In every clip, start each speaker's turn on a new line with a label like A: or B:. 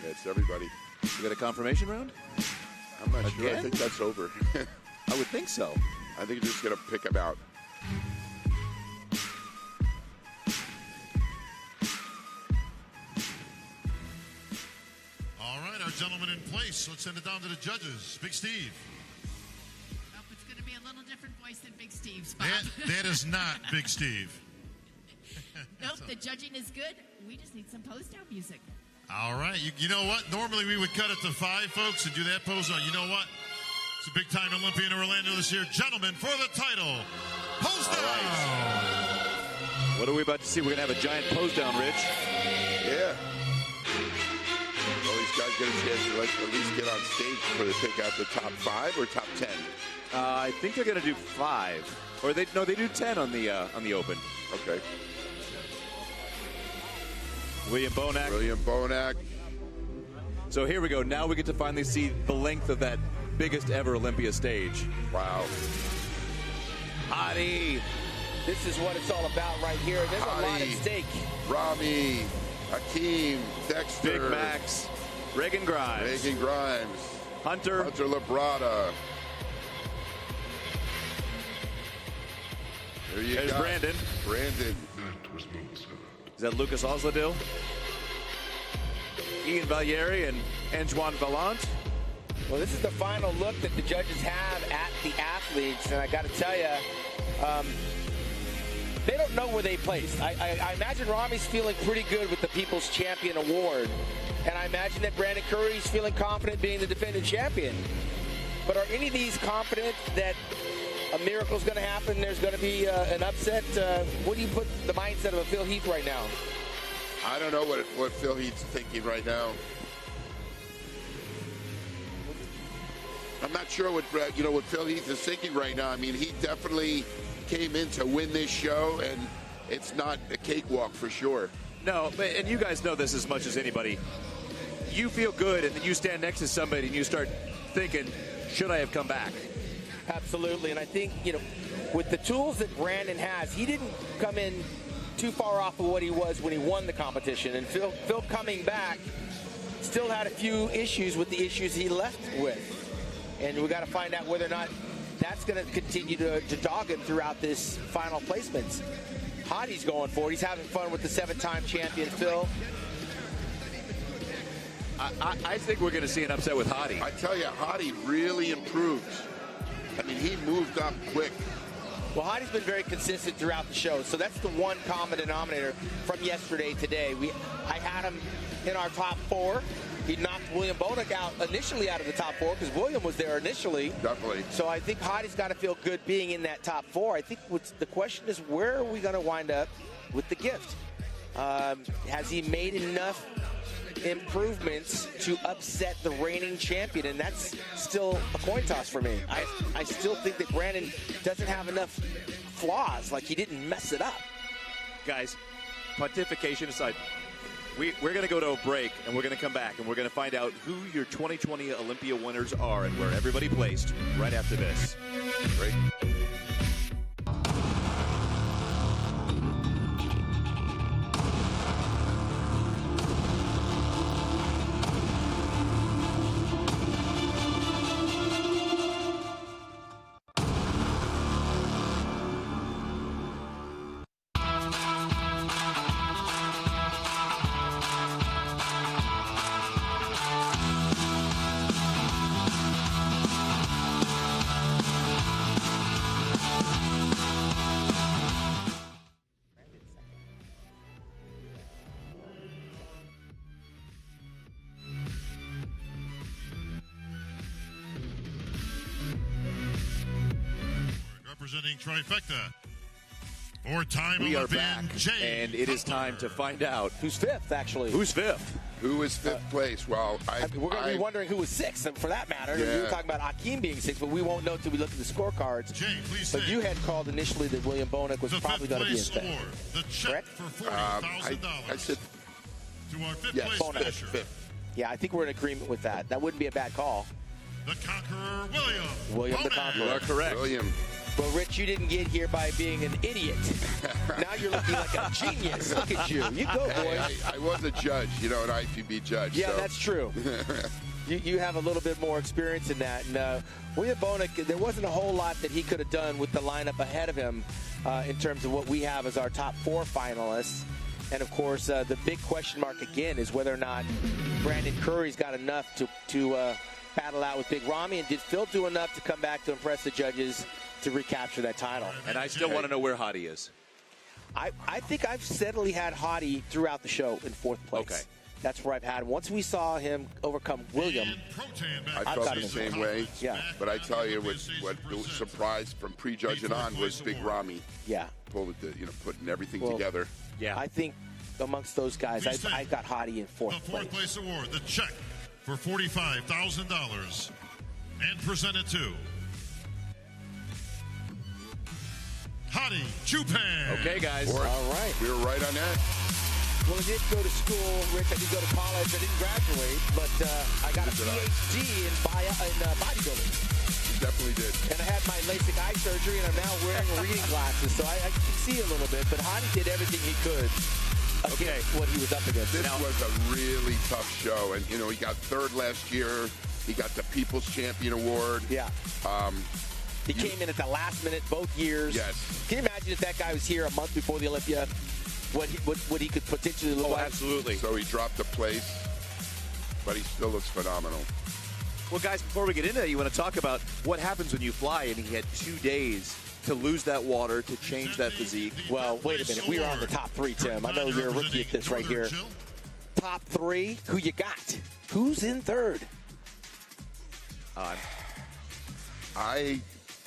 A: amidst everybody.
B: You got a confirmation round?
A: I'm not sure. I
B: Again?
A: think that's over.
B: I would think so.
A: I think you're just going to pick him out.
C: All right, our gentleman in place. Let's send it down to the judges. Big Steve.
D: Oh, it's going to be a little different voice than Big Steve's, Bob.
C: That is not Big Steve.
D: Nope, the judging is good. We just need some post-down music.
C: All right. You know what? Normally we would cut it to 5, folks, and do that pose on. You know what? It's a big-time Olympia in Orlando this year. Gentlemen, for the title, pose down.
B: Right. What are we about to see? We're going to have a giant pose down, Rich.
A: Yeah. Well, these guys get a chance to at least get on stage for the pick out the top 5 or top 10.
B: I think they're going to do 5, or they do 10 on the open.
A: Okay.
B: William Bonac.
A: William Bonac.
B: So here we go. Now we get to finally see the length of that biggest ever Olympia stage.
A: Wow.
B: Hadi.
E: This is what it's all about right here. There's a lot at stake.
A: Ramy, Hakeem, Dexter.
B: Big Max. Reagan Grimes. Hunter
A: Labrada. There's
B: Brandon. Is that Lucas Osladil? Ian Valieri and Antoine Vallant.
E: Well, this is the final look that the judges have at the athletes, and I got to tell you, they don't know where they placed. I imagine Ramy's feeling pretty good with the People's Champion Award, and I imagine that Brandon Curry's feeling confident being the defending champion. But are any of these confident that a miracle's going to happen? There's going to be an upset. What do you put the mindset of a Phil Heath right now?
A: I don't know what Phil Heath's thinking right now. I'm not sure what Phil Heath is thinking right now. I mean, he definitely came in to win this show, and it's not a cakewalk for sure.
B: No, and you guys know this as much as anybody. You feel good, and then you stand next to somebody, and you start thinking, should I have come back?
E: Absolutely, and I think, with the tools that Brandon has, he didn't come in too far off of what he was when he won the competition. And Phil coming back still had a few issues with the issues he left with. And we got to find out whether or not that's going to continue to dog him throughout this final placements. Hadi's going for it. He's having fun with the 7-time champion, Phil.
B: I think we're going to see an upset with Hadi.
A: I tell you, Hadi really improved. I mean, he moved up quick.
E: Well, Hadi's been very consistent throughout the show, so that's the one common denominator from yesterday today. I had him in our top 4. He knocked William Bonac out initially out of the top 4 because William was there initially.
A: Definitely.
E: So I think Hadi's got to feel good being in that top 4. I think the question is, where are we going to wind up with the gift? Has he made enough improvements to upset the reigning champion? And that's still a coin toss for me. I still think that Brandon doesn't have enough flaws. Like, he didn't mess it up.
B: Guys, pontification aside, we're going to go to a break, and we're going to come back, and we're going to find out who your 2020 Olympia winners are and where everybody placed right after this.
A: Great.
C: Representing Trifecta, 4-time
B: We are
C: Olympian
B: back,
C: Jay
B: and it is
C: Cutler.
B: time to find out
E: Who's 5th, actually?
B: who's 5th.
A: Who is 5th place? Well,
E: we're going to be wondering who was 6th, and for that matter.
A: Yeah.
E: We were talking about Hakeem being 6th, but we won't know until we look at the scorecards.
C: Jay, please
E: But
C: say
E: you had called initially that William Bonac was
C: the
E: probably
C: 5th
E: going to be in
C: place
E: 5th.
C: award, the check
E: Correct?
C: for $40,000
A: I said
C: to our 5th
A: yes,
C: place
E: Bonac.
C: finisher,
A: 5th.
E: Yeah, I think we're in agreement with that. That wouldn't be a bad call.
C: the conqueror,
E: William the
C: Bonac.
E: Conqueror.
B: You are correct.
A: William.
E: Well, Rich, you didn't get here by being an idiot. Now you're looking like a genius. Look at you. You go, boys.
A: I was a judge, an IFBB judge.
E: Yeah,
A: so.
E: that's true. You have a little bit more experience in that. And William Bonac, there wasn't a whole lot that he could have done with the lineup ahead of him in terms of what we have as our top 4 finalists. And, of course, the big question mark again is whether or not Brandon Curry's got enough to battle out with Big Ramy. And did Phil do enough to come back to impress the judges to recapture that title?
B: And I still want to know where Hadi is.
E: I think I've steadily had Hadi throughout the show in 4th place.
B: Okay.
E: That's where I've had. Once we saw him overcome William,
A: I felt the same way.
E: Yeah.
A: But I tell you, what surprised from prejudging on was Big Ramy.
E: Yeah.
A: Putting everything together.
B: Yeah.
E: I think amongst those guys, I got Hadi in 4th
C: The
E: place.
C: 4th place award, the check for $45,000, and presented to Hadi Choopan.
B: Okay, guys.
E: All right.
A: We were right on that.
E: Well, I did go to school, Rich. I did go to college. I didn't graduate, but I got a PhD in bodybuilding.
A: You definitely did.
E: And I had my LASIK eye surgery, and I'm now wearing reading glasses, so I can see a little bit. But Hadi did everything he could against what he was up against.
A: This was a really tough show, and he got 3rd last year. He got the People's Champion Award.
E: Yeah. He came in at the last minute both years.
A: Yes.
E: Can you imagine if that guy was here a month before the Olympia? What he could potentially look like?
B: Absolutely.
A: So he dropped a place, but he still looks phenomenal.
B: Well, guys, before we get into that, you want to talk about what happens when you fly, and he had 2 days to lose that water, to change that physique.
E: Well, wait a minute. We are on the top 3, Tim. I know you're a rookie at this right here. Top 3, who you got? Who's in 3rd?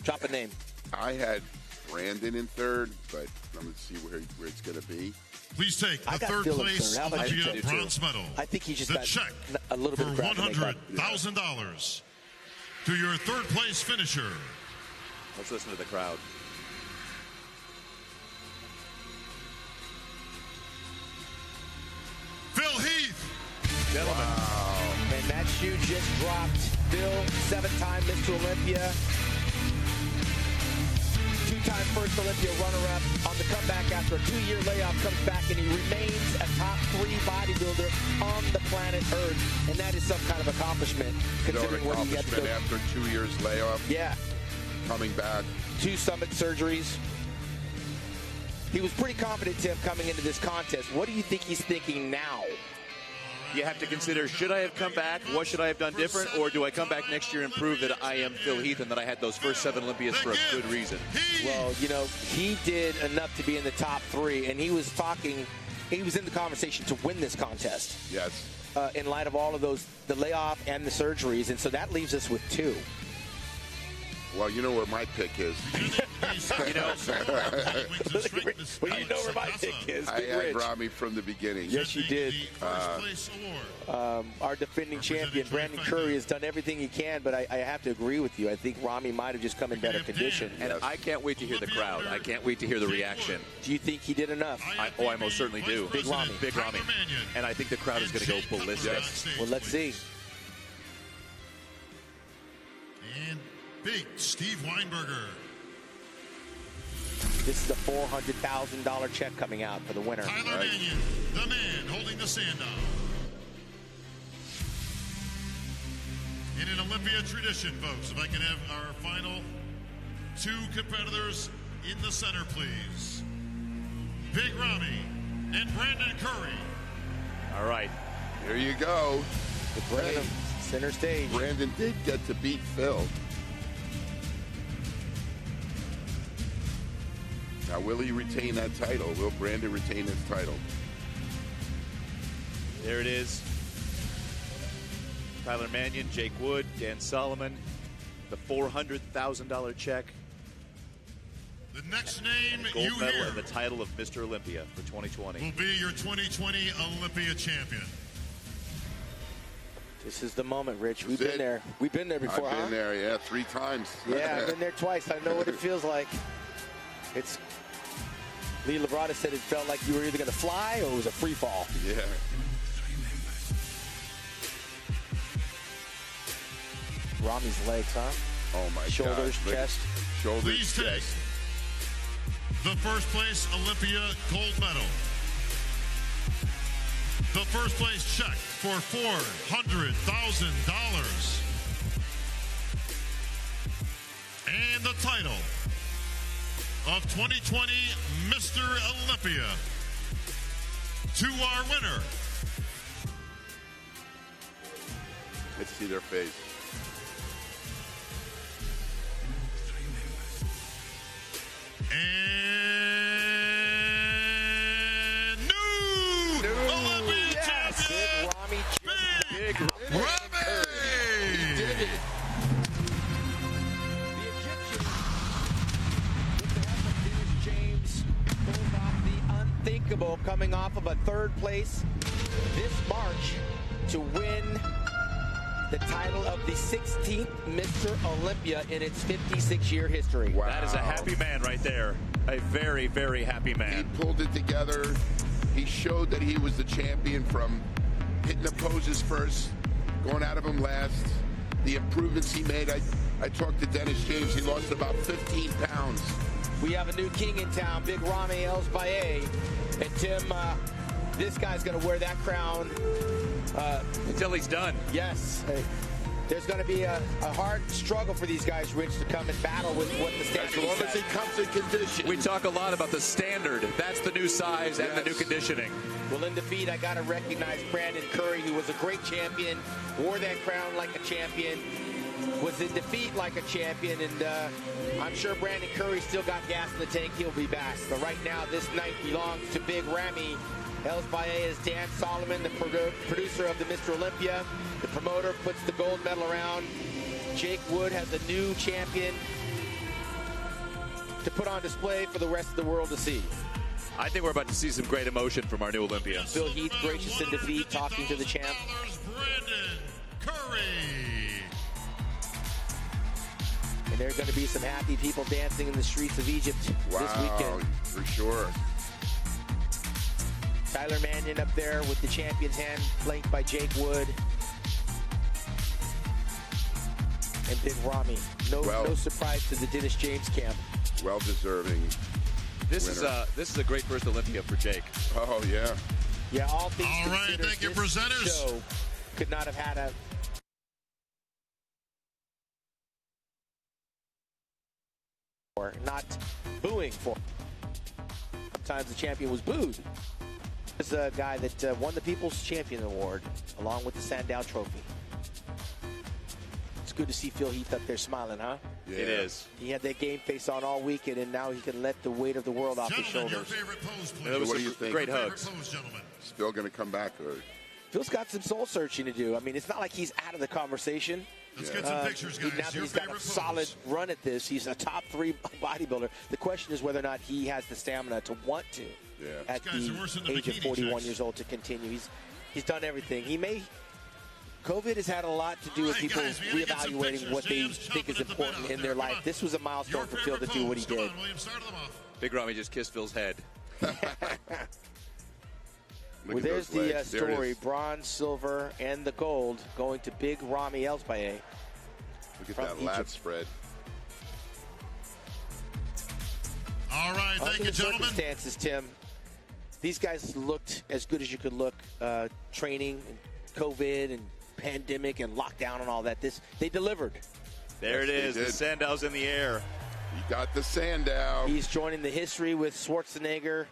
E: Drop a name.
A: I had Brandon in 3rd, but I'm going to see where it's going to be.
C: Please take the
E: I got
C: 3rd
E: Phil in
C: place
E: 3rd.
C: Olympia bronze medal.
E: I think he just
C: the
E: got
C: check
E: a little bit of
C: for
E: ground to make up.
C: $100,000 to your 3rd place finisher.
B: Let's listen to the crowd.
C: Phil Heath.
B: Gentlemen.
E: And that shoe just dropped. Phil, 7-time Mr. Olympia. 2-time first Olympia runner-up. On the comeback after a 2-year layoff, comes back and he remains a top 3 bodybuilder on the planet Earth. And that is some kind of accomplishment, considering what he had to go.
A: After 2 years layoff.
E: Yeah.
A: Coming back. 2
E: stomach surgeries. He was pretty confident, Tim, coming into this contest. What do you think he's thinking now?
B: You have to consider, should I have come back? What should I have done different? Or do I come back next year and prove that I am Phil Heath and that I had those first 7 Olympias for a good reason?
E: Well, he did enough to be in the top 3, and he was in the conversation to win this contest.
A: Yes.
E: In light of all of those, the layoff and the surgeries, and so that leaves us with 2.
A: Well, you know where my pick is.
E: Well, you know where my pick is.
A: I had Ramy from the beginning.
E: Yes, you did. Our defending champion, Brandon Curry, has done everything he can, but I have to agree with you. I think Ramy might have just come in better condition.
B: And I can't wait to hear the crowd. I can't wait to hear the reaction.
E: Do you think he did enough?
B: I most certainly do.
E: Big Ramy.
B: Big Ramy. And I think the crowd is going to go ballistic.
E: Well, let's see.
C: And Big Steve Weinberger.
E: This is a $400,000 check coming out for the winner.
C: Tyler Mannion, the man holding the sand down. In an Olympia tradition, folks, if I can have our final 2 competitors in the center, please. Big Ramy and Brandon Curry.
B: All right.
A: Here you go.
E: Brandon, center stage.
A: Brandon did get to beat Phil. Now, will he retain that title? Will Brandon retain his title?
B: There it is. Tyler Mannion, Jake Wood, Dan Solomon, the $400,000 check.
C: The next name
B: Gold
C: you
B: medal
C: hear
B: and the title of Mr. Olympia for 2020.
C: will be your 2020 Olympia champion.
E: This is the moment, Rich. We've been there. We've been there before,
A: I've been there, yeah, 3 times.
E: Yeah, I've been there twice. I know what it feels like. It's Lee Labrada said it felt like you were either going to fly or it was a free fall.
A: Yeah.
E: Ramy's legs, huh?
A: Oh my
E: Shoulders,
A: God.
E: chest.
A: Shoulders,
C: Please take
A: chest.
C: the first place Olympia gold medal. The first place check for $400,000. And the title of 2020 Mr. Olympia to our winner.
A: Let's see their face.
C: And new Olympia champion,
E: Big Ramy.
C: Big Ramy.
E: He did it. The Egyptian, with the help of Dennis James, pulled off the unthinkable, coming off of a third place this March to win the title of the 16th Mr. Olympia in its 56-year history.
A: Wow.
B: That is a happy man right there. A very, very happy
A: He
B: man.
A: pulled it together. He showed that he was the champion from hitting the poses first, going out of them last. The improvements he made. I talked to Dennis James. He lost about 15 pounds.
E: We have a new king in town, Big Ramy El-Baye. And Tim, this guy's going to wear that crown
B: Until he's done.
E: Yes. There's going to be a hard struggle for these guys, Rich, to come and battle with what the
A: As
E: standard
A: long as
E: is.
A: he comes in condition.
B: We talk a lot about the standard. That's the new size and the new conditioning.
E: Well, in defeat, I got to recognize Brandon Curry, who was a great champion, wore that crown like a champion, was in defeat like a champion, and I'm sure Brandon Curry still got gas in the tank. He'll be back. But right now, this night belongs to Big Ramy. El-Baye is Dan Solomon, the producer of the Mr. Olympia. The promoter puts the gold medal around. Jake Wood has a new champion to put on display for the rest of the world to see.
B: I think we're about to see some great emotion from our new Olympia.
E: Phil Heath, gracious in defeat, talking to the champ.
C: Brandon Curry.
E: And there are going to be some happy people dancing in the streets of Egypt this weekend.
A: For sure.
E: Tyler Mannion up there with the champion's hand, flanked by Jake Wood. And Big Ramy. No surprise to the Dennis James camp.
A: Well deserving.
B: This is a great first Olympia for Jake.
A: Oh yeah.
E: Yeah, all things
C: All right,
E: considered,
C: thank you,
E: this
C: presenters.
E: show could not have had a or not booing for. Sometimes the champion was booed. This is a guy that won the People's Champion Award along with the Sandow Trophy. It's good to see Phil Heath up there smiling, huh?
A: Yeah.
B: It is.
E: He had that game face on all weekend, and now he can let the weight of the world off his
C: Gentlemen, your
E: shoulders.
C: favorite pose, please.
B: There was
A: What do
B: some
A: you think?
B: great
C: Favorite
B: hugs.
C: pose, gentlemen.
A: Still gonna come back. Or
E: Phil's got some soul searching to do. I mean, it's not like he's out of the conversation.
C: Let's get some pictures, guys.
E: Now that
C: Your
E: he's got a
C: favorite
E: solid
C: pose.
E: run at this, he's a top 3 bodybuilder. The question is whether or not he has the stamina to want to, at
C: These guys are worse than the
E: the age of
C: bikini
E: 41
C: chicks.
E: years old, to continue. He's done everything. COVID has had a lot to do with
C: All right,
E: people
C: guys, we gotta get some
E: reevaluating
C: pictures.
E: what they
C: James
E: think is
C: chomping at the bit
E: important
C: out
E: in
C: there.
E: their
C: Come
E: life.
C: on.
E: This was a milestone
C: Your
E: for Phil to
C: favorite
E: do what he
C: pose.
E: did.
C: Come on, William, start them off.
B: Big Ramy just kissed Phil's head.
A: Look
E: Well,
A: at
E: there's
A: those
E: the
A: legs. There it
E: story.
A: is.
E: Bronze, silver, and the gold going to Big Ramy El-Baye.
A: Look at
E: from
A: that lat
E: Egypt.
A: spread.
C: All right, thank
E: Under
C: you,
E: the
C: gentlemen.
E: circumstances, Tim, these guys looked as good as you could look. Training, and COVID, and pandemic, and lockdown, and all that. They delivered.
B: There
A: Yes,
B: it is.
A: they
B: The
A: did.
B: Sandow's in the air.
A: You got the Sandow.
E: He's joining the history with Schwarzenegger,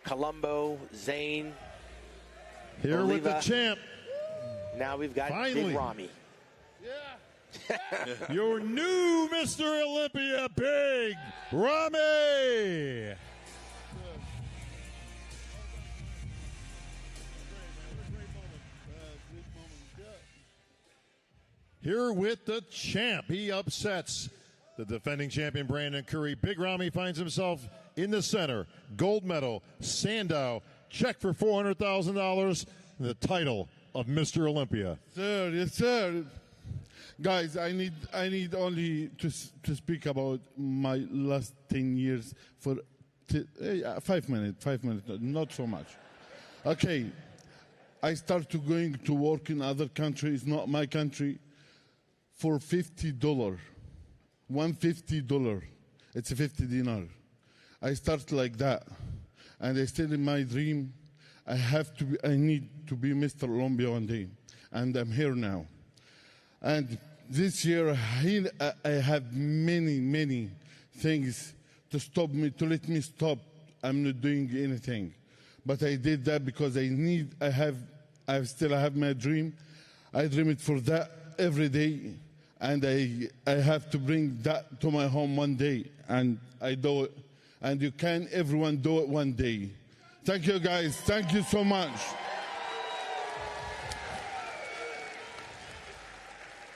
E: Columbo, Zane.
F: Here with the
E: Oliva.
F: champ,
E: Now we've got
F: Finally.
E: Big Ramy.
F: your new Mr. Olympia, Big Ramy. Here with the champ, he upsets the defending champion Brandon Curry. Big Ramy finds himself in the center. Gold medal, Sandow, check for $400,000, the title of Mr. Olympia.
G: Sir, yes, sir. Guys, I need only to speak about my last 10 years for 5 minutes, not so much. Okay, I started going to work in other countries, not my country, for $50. $150. It's a 50 dinar. I start like that, and I still in my dream. I need to be Mr. Olympia one day, and I'm here now. And this year, I have many things to stop me, to let me stop. I'm not doing anything, but I did that because I still have my dream. I dream it for that every day, and I have to bring that to my home one day, and I do it. And everyone do it one day. Thank you, guys. Thank you so much.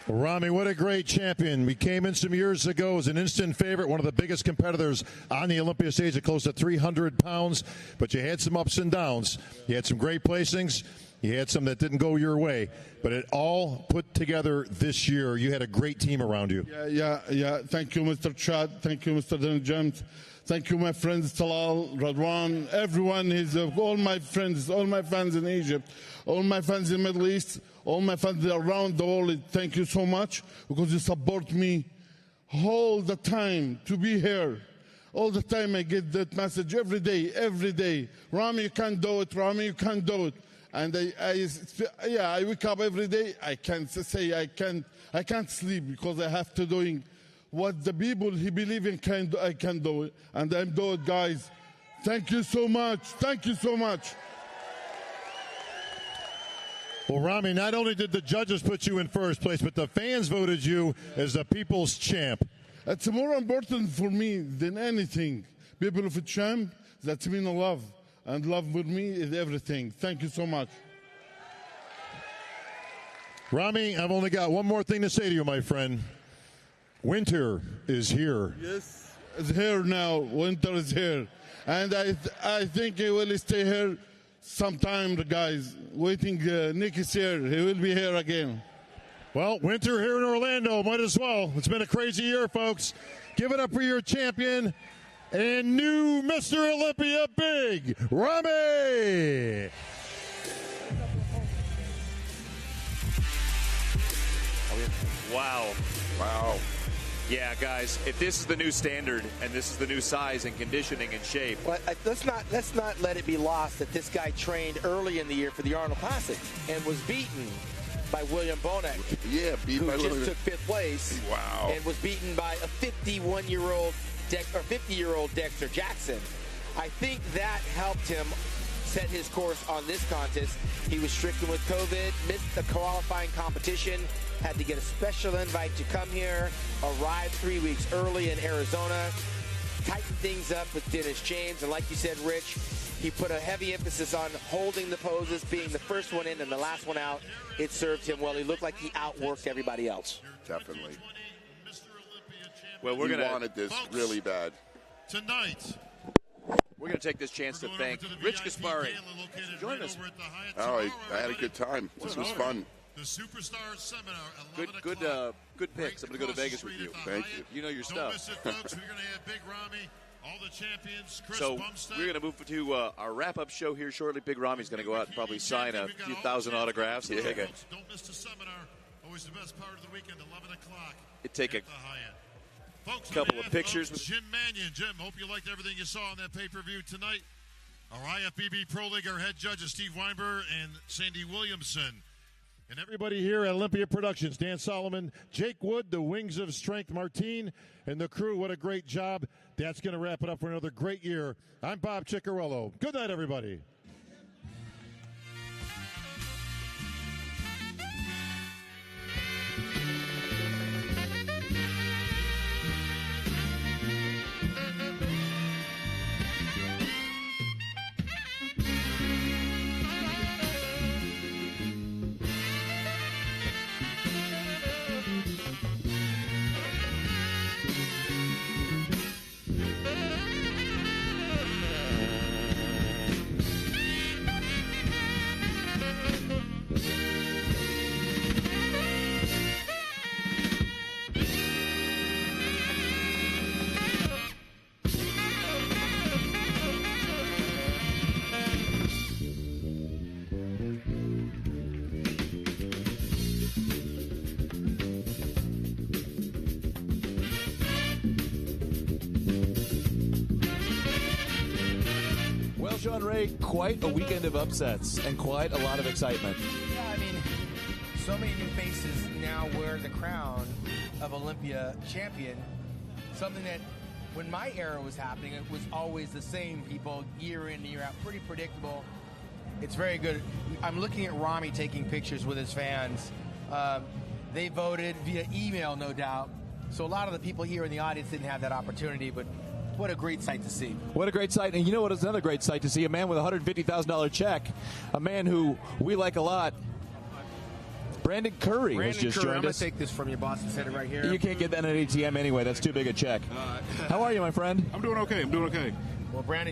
F: Ramy, what a great champion. We came in some years ago as an instant favorite, one of the biggest competitors on the Olympia stage at close to 300 pounds. But you had some ups and downs. You had some great placings. You had some that didn't go your way. But it all put together this year. You had a great team around you.
G: Yeah. Thank you, Mr. Chad. Thank you, Mr. Daniel James. Thank you, my friends, Talal, Radwan, everyone. All my friends, all my fans in Egypt, all my fans in the Middle East, all my fans around the world. Thank you so much because you support me all the time to be here. All the time I get that message every day. Ramy, you can't do it. Ramy, you can't do it. And I wake up every day. I can't say I can't sleep because I have to doing what the people he believe in I can do it, and I'm doing it, guys. Thank you so much. Thank you so much.
F: Well, Ramy, not only did the judges put you in first place, but the fans voted you as the people's champ.
G: It's more important for me than anything. People of a champ, that mean love. And love with me is everything. Thank you so much.
F: Ramy, I've only got one more thing to say to you, my friend. Winter is here.
G: Yes, it's here now. Winter is here. And I think he will stay here sometime, guys. Waiting next year. He will be here again.
F: Well, winter here in Orlando. Might as well. It's been a crazy year, folks. Give it up for your champion and new Mr. Olympia, Big Ramy.
B: Wow. Yeah, guys, if this is the new standard and this is the new size and conditioning and shape.
E: But let's not let it be lost that this guy trained early in the year for the Arnold Classic and was beaten by William Bonac.
A: Yeah, beat by
E: who
A: William.
E: just took fifth place.
A: Wow.
E: And was beaten by a 50-year-old Dexter Jackson. I think that helped him set his course on this contest. He was stricken with COVID, missed the qualifying competition, had to get a special invite to come here, arrived 3 weeks early in Arizona, tightened things up with Dennis James, and like you said, Rich, he put a heavy emphasis on holding the poses, being the first one in and the last one out. It served him well. He looked like he outworked everybody else.
A: Definitely.
B: Well,
A: we wanted this really bad.
C: Tonight,
B: we're going to take this chance to thank Rich Gaspari. Join us.
A: Oh, I had a good time. This was fun.
C: The Superstar Seminar,
B: Good picks. I'm going to go to Vegas with you.
A: Thank you.
B: You know your
C: Don't
B: stuff.
C: miss it, folks. We're going to have Big Ramy, all the champions, Chris
B: So
C: Bumstead.
B: we're going to move to our wrap-up show here shortly. Big Ramy's going to go out and probably sign a few thousand autographs.
C: Don't miss the seminar. Always the best part of the weekend, 11 o'clock.
B: Take a
C: at the high-end. Folks,
B: couple of pictures with
C: Jim Mannion. Jim, hope you liked everything you saw on that pay-per-view tonight. Our IFBB Pro League, our head judges, Steve Weinberg and Sandy Williamson.
F: And everybody here at Olympia Productions, Dan Solomon, Jake Wood, the Wings of Strength, Martine, and the crew, what a great job. That's going to wrap it up for another great year. I'm Bob Ciccarello. Good night, everybody.
H: Ray, quite a weekend of upsets and quite a lot of excitement.
I: Yeah, I mean, so many new faces now wear the crown of Olympia champion. Something that, when my era was happening, it was always the same people year in, year out. Pretty predictable. It's very good. I'm looking at Ramy taking pictures with his fans. They voted via email, no doubt. So a lot of the people here in the audience didn't have that opportunity, but what a great sight to see.
H: What a great sight. And you know what is another great sight to see? A man with a $150,000 check. A man who we like a lot. Brandon Curry has just joined us.
I: I'm going to take this from you, boss, and set it right here.
H: You can't get that at ATM anyway. That's too big a check. How are you, my friend?
J: I'm doing okay.
I: Well, Brandon,